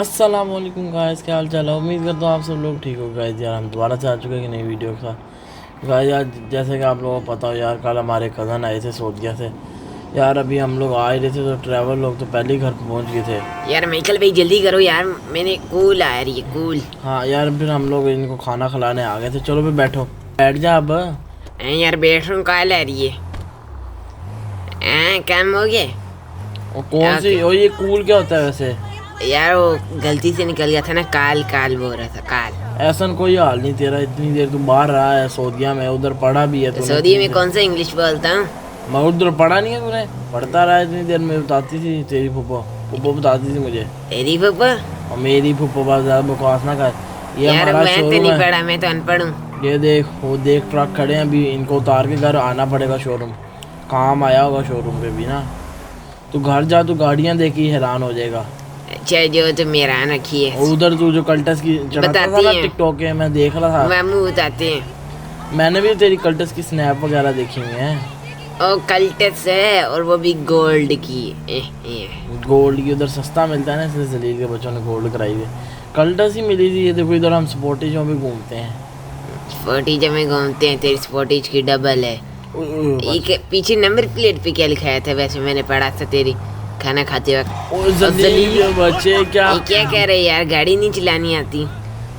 अस्सलाम वालेकुम गाइस, क्या हाल चाल है। उम्मीद करता हूँ आप सब लोग ठीक हो। गाइस यार हम दोबारा से आ चुके हैं कि नई वीडियो के साथ। गाइस यार जैसे कि आप लोगों को पता हो यार, कल हमारे कज़न आए थे सऊदीया से। यार अभी हम लोग आ ही रहे थे तो ट्रैवल लोग तो पहले ही घर पहुँच गए थे। यार माइकल भाई जल्दी करो यार, मैंने कूल आ रही है कूल। हाँ यार फिर हम लोग इनको खाना खिलाने आ गए थे। चलो फिर बैठो, बैठ जा अब। यार बैठ रहा हूँ, कॉल आ रही है। काम हो गया। और कौन सी और ये कूल क्या होता है वैसे? यार वो गलती से निकल गया था ना, काल काल बोल रहा था काल। ऐसा कोई हाल नहीं तेरा, इतनी देर तू बाहर रहा है सऊदीया में, उधर पढ़ा भी है तूने। सऊदी में कौन सा इंग्लिश बोलता हूँ? मैं उधर पढ़ा नहीं है तूने, पढ़ता रहा इतनी देर में। बताती थी तेरी फुप्पो बताती थी मुझे। तेरी पापा? और मेरी फुप्पो बात ज़्यादा बकवास ना कर। ये यार हमारा मैं तो शोरूम नहीं है। पढ़ा, मैं तो अनपढ़ हूँ। ये देख, वो देख ट्रक खड़े हैं, अभी इनको उतार के घर आना पड़ेगा शोरूम। काम आया होगा शोरूम पे भी ना। तू घर जा, तू गाड़ियाँ देखी हैरान हो जाएगा। अच्छा जो तो मेरा रखी है। और उधर तू जो कल्टस की चढ़ाता था ना टिकटॉक के, मैं देख रहा था। मामू बताते हैं। मैंने भी तेरी कल्टस की स्नैप वगैरह देखी हुई है। ओ कल्टस है, और वो भी गोल्ड की। गोल्ड की उधर सस्ता मिलता है ना, इसलिए जलील के बच्चों ने गोल्ड कराई हुई। कल्टस ही मिली थी। ये देखो इधर हम स्पोर्टेजों में घूमते हैं। स्पोर्टीज में घूमते हैं, तेरी स्पोर्टीज की डबल है। ये पीछे नंबर प्लेट पे क्या लिखाया था वैसे? मैंने पढ़ा था तेरी खाना खाते वक्त। जलील के बच्चे क्या कह रहे यार, गाड़ी नहीं चलानी आती।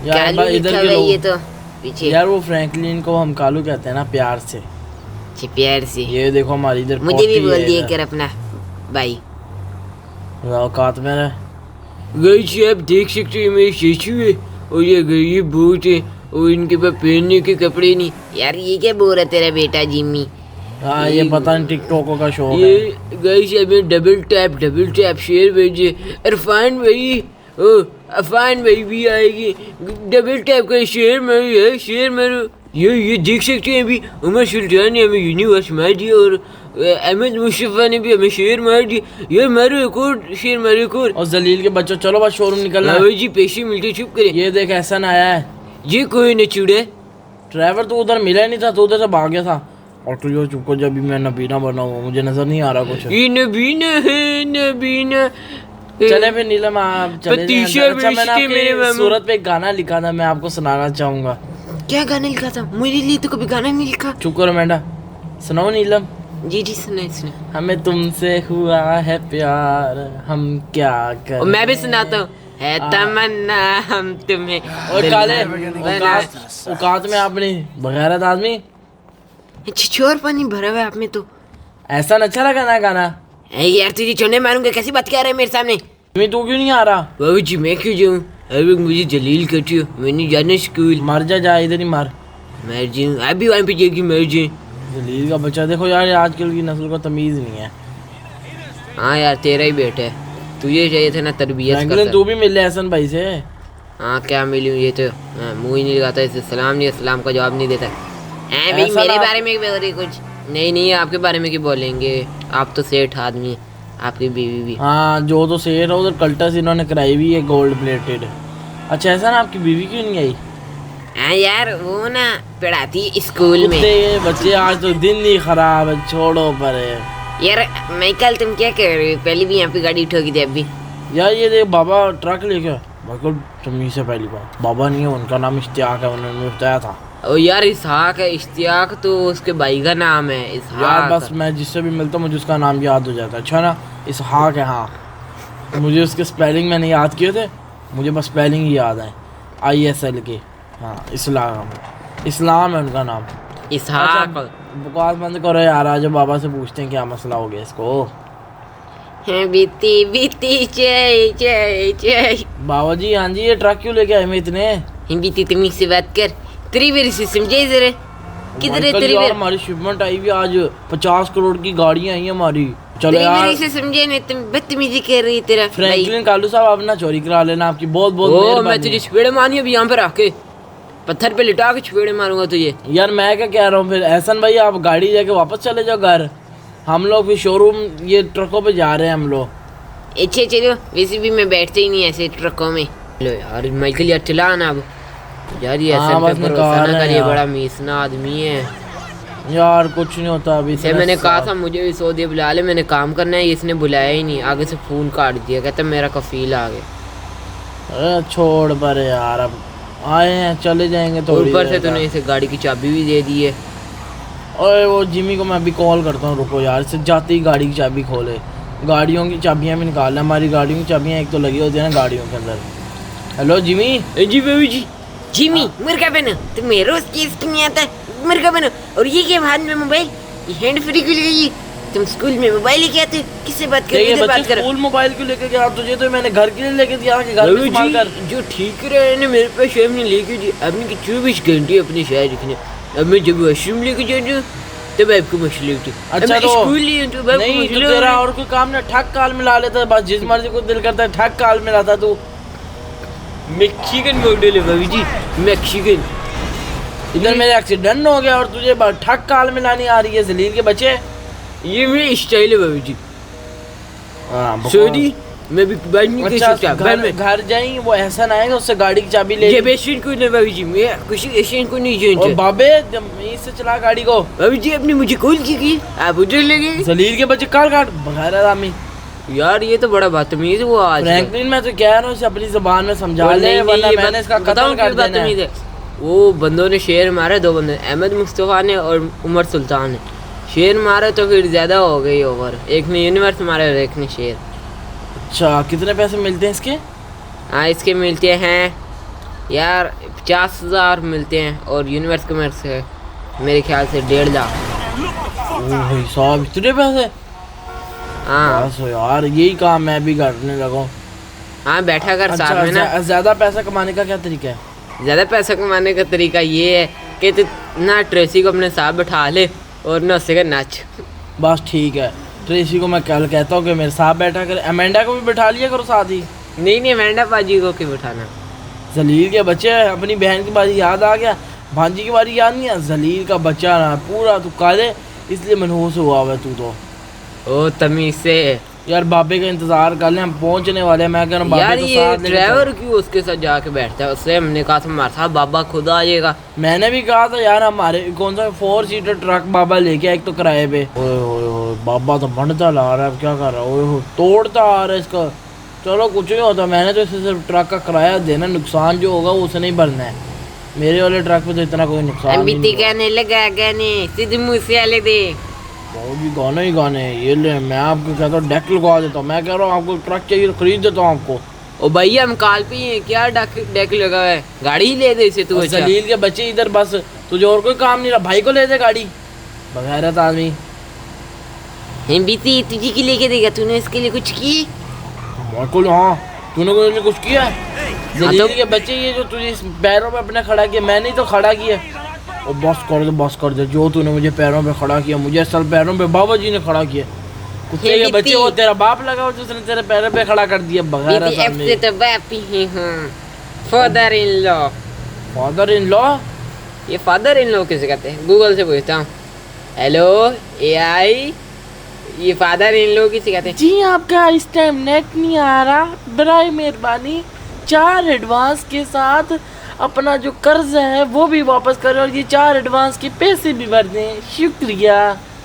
यार कालू इधर लिखा के हुआ है लोग ये तो पीछे। यार वो फ्रैंकलिन को हम कालू कहते हैं ना प्यार से। प्यार से। ये देखो हमारी इधर मुझे भी बोल दिए कर अपना भाई। औकात में रह। गाइस आप देख सकते हैं मेरे स्टेचू है, और ये गरीब बहुत है, और इनके पास पहनने के कपड़े नहीं। यार ये क्या बोल रहा तेरा बेटा जिम्मी? हाँ ये पता नहीं टिकटॉक का शौक है। ये गाइस हमें डबल टैप शेयर भेजे। इरफान भाई, ओ अफान भाई भी आएगी। डबल टैप का शेयर मारो है, शेयर मारो। ये देख सकते हैं अभी उमर सुल्तान ने हमें यूनिवर्स मार दिया, और अहमद मुस्तफा ने भी हमें शेयर मार दिया। यार मारो एक और शेयर, मारो एक और जलील के बच्चों चलो बस शोरूम निकलना है। जी पैसे मिलते, चुप करे। ये देख एहसन आया है। ये कोई न चुड़े। ड्राइवर तो उधर मिला नहीं था, तो उधर से भाग गया था। और तू जो चुप को, जब भी मैं नबीना बना हुआ मुझे नजर नहीं आ रहा कुछ। ये नबीना है, नबीना। चले फिर नीलम आप चले जाएं अंदर। अच्छा मैंने आपकी सूरत पे एक गाना लिखा था, मैं आपको सुनाना चाहूंगा। क्या गाना लिखा था? मेरे लिए तो कभी गाना नहीं लिखा। चुप करो मैंडा, सुनाओ नीलम। जी जी सुने सुने। हमें तुमसे हुआ है प्यार, हम क्या करें। मैं भी सुनाता हूँ। है तमन्ना हम तुम्हें। और काले औकात में आपने बगैरत आदमी। छिछोर पानी भरा हुआ है आप में तो। ऐसा अच्छा लगा ना गाना। यार तुझे चुने मारूंगा, कैसी बात कर रहे हैं मेरे सामने? तुम्हें तू क्यों नहीं आ रहा? बाबू जी मैं क्यों जाऊँ? हर वक्त मुझे जलील करती हो, मैं नहीं जाना स्कूल। मर जा इधर ही मर। मर जाऊँ अभी वहाँ पे जाएगी, मर जाए। जलील का बच्चा देखो यार, आजकल की नस्ल को तमीज नहीं है। हाँ यार तेरा ही बेटा है, तुझे चाहिए था ना तरबियत करता। तू भी मिल ले एहसन भाई से। हाँ क्या मिलूँ, ये तो मुँह ही नहीं लगाता, इसे सलाम नहीं, सलाम का जवाब नहीं देता। भाई मेरे बारे में बोल रही कुछ? नहीं आपके बारे में क्यों बोलेंगे, आप तो सेठ आदमी, आपकी बीवी भी। हाँ जो तो सेठ है उधर कल्टस इन्होंने कराई हुई है गोल्ड प्लेटेड। अच्छा ऐसा ना, आपकी बीवी क्यों नहीं आई? हाँ यार वो ना पढ़ाती स्कूल में। बच्चे आज तो दिन ही खराब है, छोड़ो पर। यार माइकल तुम क्या कर रहे हो? पहले भी यहाँ पे गाड़ी ठोकी थी अभी। यार ये देख बाबा ट्रक लेके। बिल्कुल तमीज से पहली बात, बाबा नहीं है उनका नाम इश्तियाक है, उन्होंने बताया था। ओ यार इसहाक है, इश्तियाक तो उसके भाई का नाम है इसहाक। यार बस मैं जिससे भी मिलता हूँ मुझे उसका नाम याद हो जाता है। अच्छा ना, इसहाक है। हाँ मुझे उसके स्पेलिंग मैंने याद किए थे, मुझे बस स्पेलिंग ही याद है ISL के। हाँ इस्लाम है उनका नाम। इसहाक। बकवास बंद करो यार, आज बाबा से पूछते हैं क्या मसला हो गया इसको। बीती बीती जय जय जय। बाबा जी हाँ जी, ये ट्रक क्यों लेके आए मैं इतने? बीती तुम से बात कर, तेरी मेरी से समझे जरा। किधर है तेरी मेरी? हमारी शिपमेंट आई हुई आज, 50 करोड़ की गाड़ियाँ आई हमारी। चलो यार मेरी से समझे नहीं, तुम बदतमीजी कर रही तेरा। फ्रैंकलिन कालू साहब आप ना चोरी करा लेना, आपकी बहुत बहुत मेहरबानी। मैं तुझे छपेड़े मारी अभी यहाँ पर आके, पत्थर पे लिटा के छपेड़े मारूंगा तुझे। यार मैं क्या कह रहा हूँ फिर एहसन भाई, आप गाड़ी लेके वापस चले जाओ घर। हम लोग फिर शोरूम ये ट्रकों पे जा रहे हैं हम लोग। अच्छे चलो, वैसे भी मैं बैठते ही नहीं ऐसे ट्रकों में। लो यार माइकल यार चला ना अब। यार ये हाँ, ऐसा भरोसा ना कर, ये बड़ा मीसना आदमी है यार। कुछ नहीं होता अभी से। मैंने कहा था मुझे भी सऊदी बुला ले, मैंने काम करना है, इसने बुलाया ही नहीं, आगे से फोन काट दिया, कहता मेरा कफील आ गया। अरे छोड़ पर यार, अब आए हैं चले जाएंगे तो ऊपर से तूने इसे गाड़ी की चाबी भी दे दी है। और वो जिमी को मैं अभी कॉल करता हूँ, रुको यार, इससे जाते ही गाड़ी की चाबी खोले। गाड़ियों की चाबियाँ भी निकाल ले, हमारी गाड़ियों की चाबियाँ एक तो लगी होती है ना गाड़ियों के अंदर। Hello Jimmy. जी बेबी जी। जिमी मुर्गा बनो, तुम्हें रोज केस क्यों नहीं आता? मुर्गा बनो। और ये क्या हाथ में मोबाइल, ये हैंड फ्री क्यों गई? तुम स्कूल में मोबाइल लेके आते हो? किससे बात कर रहे हो? बात करो। स्कूल मोबाइल क्यों लेके गया? तुझे तो मैंने घर के लिए लेके दिया कि घर में इस्तेमाल कर। जो ठीक रहे ने मेरे पास शहर में लेके दी, आपने कि 24 घंटे अपने शहर रखने। अब मैं जब वॉशरूम लेके जाऊँ तब आपको मछली होती। अच्छा तो स्कूल नहीं तो तेरा और कोई काम ना, ठक काल मिला लेता, बस जिस मर्जी को दिल करता है ठक काल मिलाता तू। मैक्सिकन मॉडल है भाभी जी, मैक्सिकन। इधर मेरे एक्सीडेंट हो गया और तुझे ठक काल मिलानी आ रही है जलील के बच्चे। ये मेरी स्टाइल है भाभी जी। हाँ सॉरी, मैं भी बात नहीं कर सकता। घर जाई वो एहसन आएगा, उससे गाड़ी की चाबी ले। ये पेशेंट को नहीं भाभी जी, मैं कुछ पेशेंट को नहीं जानता। और बाबे इससे चला गाड़ी को। भाभी जी आपने मुझे कॉल की, आप उधर लगे। जलील के बच्चे काल काट बगैर आदमी। यार ये तो बड़ा बदतमीज हुआ आज। फ्रैंकलिन मैं तो कह रहा हूँ इसे अपनी जुबान में समझा ले, वरना मैंने इसका कत्ल कर देना है। वो बंदों ने शेर मारा, दो बंदे, अहमद मुस्तफा ने और उमर सुल्तान ने शेर मारा, तो फिर ज्यादा हो गई ओवर। एक ने यूनिवर्स मारा और एक ने शेर। अच्छा कितने पैसे मिलते हैं इसके? हाँ इसके मिलते हैं यार 50,000 मिलते हैं, और यूनिवर्स कमर से मेरे ख्याल से 1.5 लाख। भाई साहब इतने पैसे? हाँ बस यार यही काम मैं भी करने लगा। हाँ बैठा कर साथ में ना। ज्यादा पैसा कमाने का क्या तरीका है? ज़्यादा पैसा कमाने का तरीका ये है कि तू ना ट्रेसी को अपने साथ बैठा ले और ना उससे नाच। बस ठीक है, ट्रेसी को मैं कल कहता हूँ कि मेरे साथ बैठा कर, अमेंडा को भी बैठा लिया करो साथ ही। नहीं मैंडा बाजी को क्यों बैठाना? जलील के बच्चे, अपनी बहन की बारी याद आ गया, भांजी की बारी याद नहीं है। जलील का बच्चा ना पूरा तू काले, इसलिए मनहूस हुआ हुआ तू तो। ओ तमीज से यार बाबे का इंतजार कर ले, हम पहुंचने वाले हैं। मैं कह रहा हूं यार बाबे ये को साथ ड्राइवर क्यों उसके साथ जाके बैठता है? उससे हमने कहा था हमारे साथ बाबा खुद आ जाएगा। मैंने भी कहा था यार, हमारे कौन सा 4 सीटर ट्रक बाबा लेके आए एक तो किराए पे। ओए ओए बाबा तो बढ़ता ला रहा है, अब क्या कर रहा है? ओए तोड़ता आ रहा है इसका। चलो कुछ नहीं होता, मैंने तो इसे सिर्फ ट्रक का किराया देना, नुकसान जो होगा वो उसे नहीं भरना है। मेरे वाले ट्रक पे तो इतना कोई नुकसान नहीं। गाने लगा गाने सिद्धू मूसेवाले दे। वो भी गाने ही गाने। ये ले मैं आपको कहता हूँ डेक लगा देता हूँ। मैं कह रहा हूँ आपको ट्रक चाहिए खरीद देता हूँ आपको। ओ भैया हम काल पे ही हैं, क्या डेक लगा है? गाड़ी ही ले दे इसे तू। अच्छा जलील के बच्चे इधर, बस तुझे और कोई काम नहीं रहा, भाई को ले दे गाड़ी। बगैरत आदमी। बीती तुझे की लेके देगा? तूने इसके लिए कुछ की? हाँ तूने कोई लिए कुछ किया? जलील के बच्चे ये जो तुझे इस पैरों पे अपने खड़ा किया, मैंने ही तो खड़ा किया। और बस कर दे जो तूने मुझे पैरों पे खड़ा किया, मुझे असल पैरों पे बाबा जी ने खड़ा किया। कुत्ते के बच्चे, वो तेरा बाप लगा हो जिसने तेरे पैरों पे खड़ा कर दिया। बगैरत आदमी। तो बाप ही हूँ, father in law. Father in law? ये फादर इन लॉ किसे कहते हैं? गूगल से पूछता हूँ। हेलो AI, ये फादर इन लॉ किसे कहते हैं? जी आपका इस टाइम नेट नहीं आ रहा, बराए मेहरबानी 4 एडवांस के साथ अपना जो कर्ज है वो भी वापस करें, और ये 4 एडवांस के पैसे भी भर दें, शुक्रिया।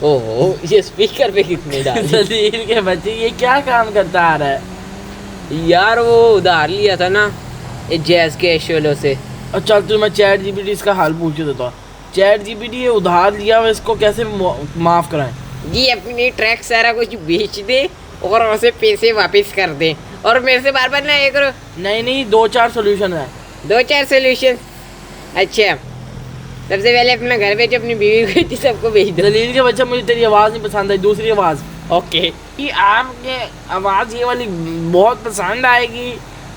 ओहो ये स्पीकर पे कितने डाले? जलील के बच्चे ये क्या काम करता आ रहा है? यार वो उधार लिया था ना जैज के एशोलो से। अच्छा तो मैं चैट जीपीटी इसका हाल पूछ देता हूँ। चैट जीपीटी ये उधार लिया हुआ इसको कैसे माफ कराएं? जी अपने ट्रक सारा कुछ बेच दे और उसे पैसे वापस कर दे, और मेरे से बार बार ना ये करो। नहीं 2-4 सोल्यूशन है। 2-4 सोल्यूशन? अच्छा सबसे पहले अपना घर बेचो, अपनी बीवी बेचो, सबको बेच दो। जलील के बच्चा मुझे तेरी आवाज़ नहीं पसंद आई, दूसरी आवाज़। ओके कि आपके आवाज़ ये वाली बहुत पसंद आएगी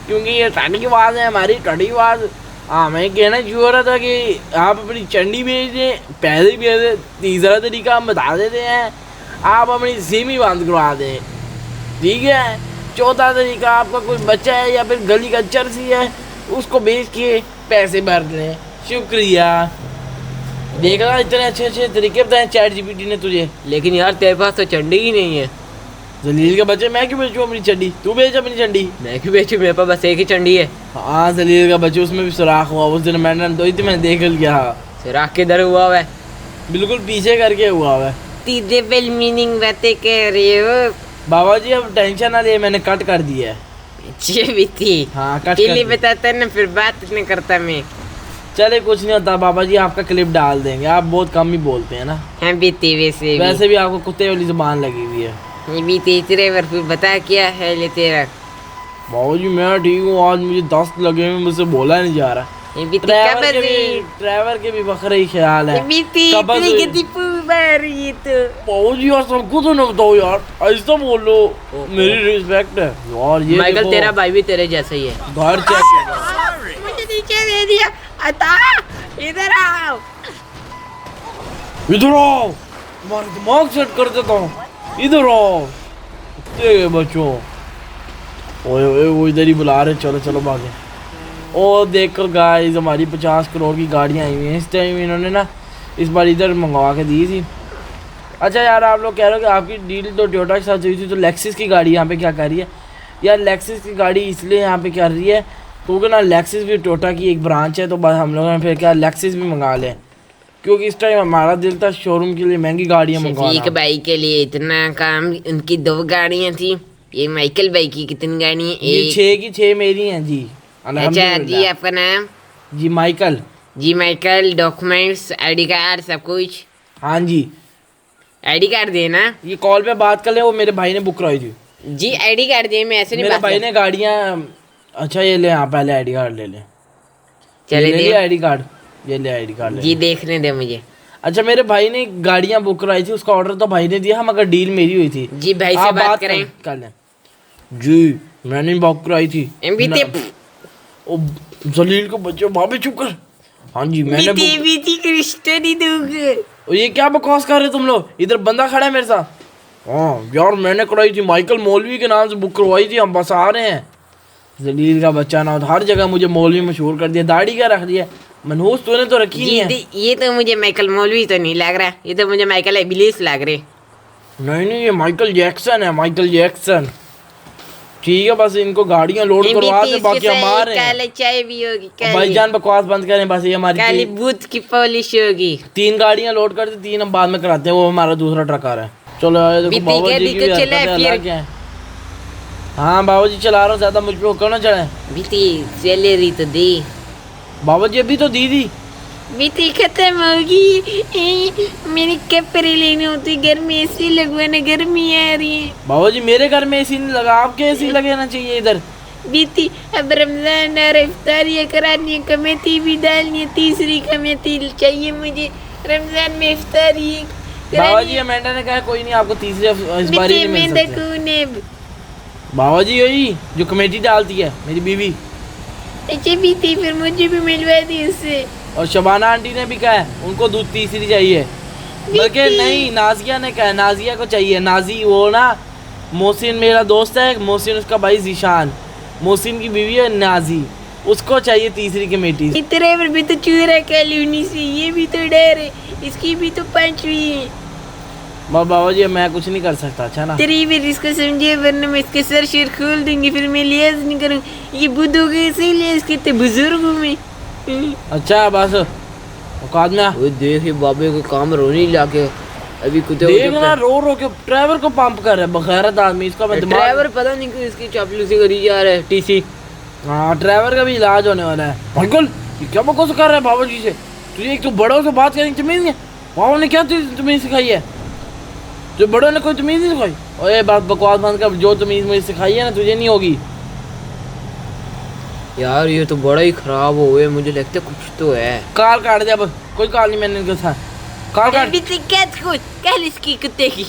क्योंकि ये टड़ी आवाज़ है हमारी, टड़ी आवाज़। हाँ मैं कहना चाह रहा था कि आप अपनी चंडी भेज दें, पैसे भेज दें। तीसरा तरीका हम बता देते हैं, आप अपनी सिम ही बंद करवा दें, ठीक है। चौथा तरीका, आपका कोई बच्चा है या फिर गली का चर्सी है, उसको बेच के पैसे भर दें, शुक्रिया। देख रहा इतने अच्छे तरीके बताए चैट जीपीटी ने तुझे। लेकिन यार तेरे पास तो चंडी ही नहीं है। जलील के बच्चे मैं क्यों बेचूँ अपनी चंडी? तू बेच अपनी चंडी। मैं क्यों बेचूं? मेरे पास बस एक ही चंडी है। हाँ जलील का बच्चे उसमें भी सुराख हुआ, उस दिन मैंने तो इतनी मैंने देख लिया। सुराख किधर हुआ है? बिल्कुल पीछे करके हुआ है। तीसरे वेल मीनिंग बातें कह रही हो बाबा जी अब टेंशन ना ले, मैंने कट कर दिया है। ये बीती हाँ, कट पहले कर दे। बताता ना, फिर बात नहीं करता मैं। चले कुछ नहीं होता बाबा जी, आपका क्लिप डाल देंगे, आप बहुत कम ही बोलते हैं ना। हाँ बीती वैसे भी वैसे भी आपको कुत्ते वाली जुबान लगी हुई है। ये बीती ड्राइवर, फिर बता क्या है ले तेरा। बाबा जी मैं ठीक हूँ, आज मुझे 10 लगे हुए, मुझसे बोला नहीं जा रहा। ये बीती कब से ड्राइवर के भी बखरे ही ख्याल है। ये बीती कब इतनी से- कितनी बार ये तो बाबा जी यार सबको तो ना बताओ यार, ऐसा बोलो, मेरी रिस्पेक्ट है यार। ये माइकल देखो, तेरा भाई भी तेरे जैसा ही है। घर चेक मुझे नीचे दे दिया। अता इधर आओ। इधर आओ, तुम्हारा दिमाग सेट कर देता हूँ, इधर आओ कुत्ते के बच्चों। ओए ओए वो इधर ही बुला रहे, चलो चलो भागे। ओ देखो गाइस, हमारी 50 करोड़ की गाड़ियाँ आई हुई हैं इस टाइम। इन्होंने ना इस बार इधर मंगवा के दी थी। अच्छा यार, आप लोग कह रहे हो कि आपकी डील तो टोयोटा के साथ हुई थी, तो लेक्सिस की गाड़ी यहाँ पे क्या कर रही है यार? लेक्सिस की गाड़ी इसलिए यहाँ पे कर रही है क्योंकि ना लेक्सिस भी टोयोटा की एक ब्रांच है, तो बस हम लोगों ने फिर क्या लेक्सिस भी मंगा लें, क्योंकि इस टाइम हमारा दिल था शोरूम के लिए महंगी गाड़ियाँ शफीक मंगवाना। भाई के लिए इतना काम, उनकी 2 गाड़ियां थी। ये माइकल भाई की कितनी गाड़ियां? ये एक। 6 की 6 मेरी हैं जी। अच्छा जी, अल्हम्दुलिल्लाह। आपका नाम? जी माइकल। जी माइकल, डॉक्यूमेंट्स, आईडी कार्ड, सब कुछ। हाँ जी, आईडी कार्ड देना ये कॉल पे बात कर ले, वो मेरे भाई ने बुक कराई थी। जी। आईडी कार्ड दे, मैं ऐसे नहीं मेरे बात भाई कर- ने गाड़ियाँ, अच्छा ये ले, हाँ पहले आईडी कार्ड ले ले। चले ले दे आईडी कार्ड, ये ले आईडी कार्ड ले जी, ले। देखने दे मुझे। अच्छा मेरे भाई ने गाड़ियाँ बुक कराई थी, उसका ऑर्डर तो भाई ने दिया, मगर डील मेरी हुई थी। जी भाई से आप बात करें। कर लें जी, मैंने बुक कराई थी। बीती ओ जलील को बच्चे भाभी चुप कर। हाँ जी मैंने बीती बुक- बीती क्रिस्टन ही दूंगे। ओ, ये क्या बकवास कर रहे तुम लोग? इधर बंदा खड़ा है मेरे साथ। हाँ यार मैंने कराई थी, माइकल मौलवी के नाम से बुक करवाई थी, हम बस आ रहे हैं। जलील का बच्चा ना, हर जगह मुझे मौलवी मशहूर कर दिया, दाढ़ी क्या रख दिया। मनहूस तूने तो रखी नहीं जी है। ये तो मुझे माइकल मौलवी तो नहीं लग रहा, ये तो मुझे माइकल इब्लीस लग रहे। नहीं नहीं, ये माइकल जैक्सन है, माइकल जैक्सन। ठीक है बस इनको गाड़ियां लोड करवा दे, बाकी हमारे हैं। काले चाय भी होगी, भाईजान बकवास बंद करें, बस ये हमारी काली बूथ की पॉलिश होगी। 3 गाड़ियां लोड कर दी, 3 हम बाद में कराते हैं, वो हमारा दूसरा ट्रक आ रहा है। चलो यार देखो बीती बाबा के जी भी की तो भी चला हरकतें फिर। अलग हैं। हाँ बाबा जी चला रहा हूँ, ज्यादा मुझ पे होकर ना चढ़े। बीती सैलरी तो दी। बाबा जी अभी तो दी थी। बीती खत्म होगी। मेरे कपड़े लेने होते, घर में एसी लगवाना, गर्मी आ रही है। बाबा जी मेरे घर में एसी नहीं लगा, आपके एसी लगाना चाहिए इधर। बीती अब रमजान और इफ्तारियाँ करानी है, कमेटी भी डालनी है, तीसरी कमेटी चाहिए मुझे रमजान में इफ्तारी बाबा जी अमेंडा ने कहा कोई नहीं, आपको तीसरे इस बार ही नहीं मिल सकते। बाबा जी यही जो कमेटी डालती है मेरी बीवी, अच्छा बीती फिर मुझे भी मिलवा दी उससे। और शबाना आंटी ने भी कहा है उनको दूध तीसरी चाहिए। बल्कि नहीं, नाजिया ने कहा है, नाजिया को चाहिए। नाजी वो ना, मोहसिन मेरा दोस्त है, मोहसिन उसका भाई जीशान, मोहसिन की बीवी है नाजी, उसको चाहिए तीसरी कमेटी। इतने भी तो चूरा कॉलोनी से, ये भी तो डर है, इसकी भी तो 5 हुई है। बाबा जी मैं कुछ नहीं कर सकता, अच्छा ना। ड्राइवर इसको समझे, वरना मैं इसके सर शेर खोल दूंगी, फिर मैं लिहाज नहीं करूँगी। ये बुद्धू कैसे लिहाज करते, बुजुर्ग हूँ मैं। अच्छा बस औकात में आ। वो देख ये बाबे को काम रोने ही लाके अभी कुत्ते देख ना रो रो के ड्राइवर को पंप कर रहा है, बगैरत आदमी, इसका मैं दिमाग। ड्राइवर पता नहीं क्यों इसकी चापलूसी करी जा रहा है। टीसी हाँ ड्राइवर का भी इलाज होने वाला है। माइकल ये क्या बकवास कर रहा है बाबा जी से? तुझे एक तो बड़ों से बात करने की तमीज नहीं है? बाबा ने क्या तमीज सिखाई है? जो बड़ों ने कोई तमीज नहीं सिखाई? ओए बात बकवास बंद कर, जो तमीज मुझे सिखाई है ना तुझे नहीं होगी। यार ये तो बड़ा ही खराब हो गए, मुझे लगता है कुछ तो है। कार काट दे, अब कोई कार नहीं मैंने इनके साथ। कार काट। कल इसकी कुत्ते की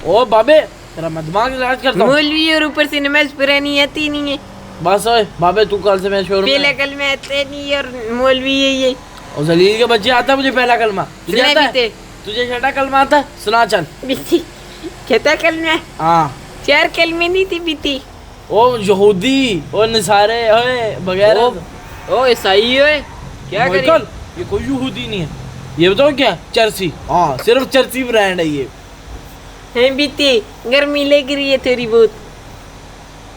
ओ बाबे तेरा मैं दिमाग इलाज करता हूँ। मौलवी और ऊपर से नमाज पुरानी आती नहीं है। बस ओए बाबे तू कल से मैं शोरूम पहला कल में आते नहीं और मौलवी है ये। और जलील के बच्चे आता है मुझे पहला कलमा। तुझे सुना आता है? भी थे। तुझे छठा कलमा आता है? सुना चल। बीती कहता कल में हाँ 4 कल में नहीं थी बीती। ओ यहूदी, ओ निसारे, ओए बगैर ओ ईसाई है क्या करें? माइकल ये कोई यहूदी नहीं है, ये बताओ क्या? चर्ची। हाँ सिर्फ चर्ची ब्रांड है ये। है बीती गर्मी लग रही है थोड़ी बहुत।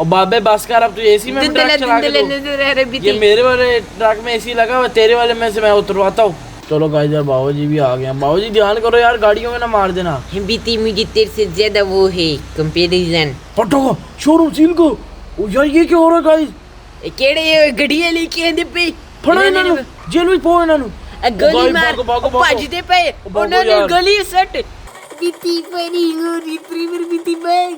और बाबे बस कर, अब तू एसी में धुंधला ट्रक चला के धुंधला दो। नजर आ रहा है बीती। ये मेरे वाले ट्रक में एसी लगा हुआ, तेरे वाले में से मैं उतरवाता हूँ। चलो गाइस यार बाबा जी भी आ गए। बाबा जी ध्यान करो यार, गाड़ियों में ना मार देना। बीती मुझे तेरे से ज्यादा वो है कंपैरिजन। पटो को शोरूम सील को। ओ यार ये क्या हो रहा है गाइस? केड़े ये गड्डियां लेके आंदे पे फड़ो ਇਹਨਾਂ ਨੂੰ ਜੇਲ੍ਹ ਵਿੱਚ ਪਾਓ ਇਹਨਾਂ ਨੂੰ ਗੋਲੀ ਮਾਰ ਭੱਜਦੇ ਪਏ ਉਹਨਾਂ ਨੇ ਯਾਰ। ਗੋਲੀ ਸੱਟ ਬੀਤੀ ਪਰੀ ਗੋਰੀ ਪ੍ਰੀਮਰ ਬੀਤੀ ਬੈਗ